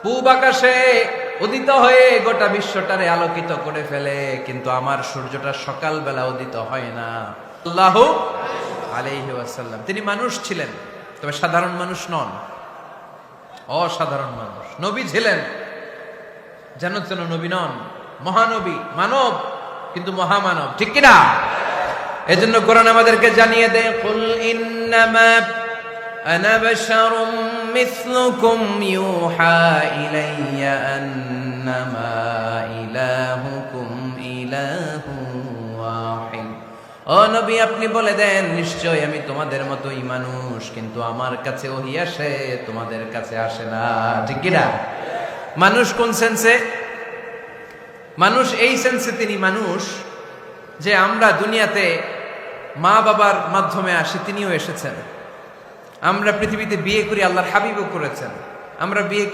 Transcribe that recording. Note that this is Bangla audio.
পূব আকাশে উদিত হয়ে গোটা বিশ্বটারে আলোকিত করে ফেলে, কিন্তু আমার সূর্যটা সকালবেলা উদিত হয় না। আল্লাহু আলাইহি ওয়াসাল্লাম তিনি মানুষ ছিলেন, তবে সাধারণ মানুষ নন, অসাধারণ মানুষ। নবী ছিলেন, যেন যেন নবী নন, মহানবী, মানব কিন্তু মহামানব, ঠিক কিনা? এজন্য কোরআন আমাদেরকে জানিয়ে দেয়, কুল ইন্নামা আনা বাশারুম মিসলুকুম ইউহা ইলাইয়া আন্নামা ইলাহুকুম ইলাহুন ওয়াহিদ। ও নবী, আপনি বলে দেন, নিশ্চয় আমি তোমাদের মতোই মানুষ, কিন্তু আমার কাছে ওহী আসে, তোমাদের কাছে আসে না, ঠিক কিনা? মানুষ কোন সেন্সে? মানুষ এই সেন্সে তিনি মানুষ যে আমরা দুনিয়াতে মা বাবার মাধ্যমে আসি, তিনিও এসেছেন। আমরা পৃথিবীতে বিয়ে করি, আল্লাহর হাবিবও করেছেন। আমরা বিয়ে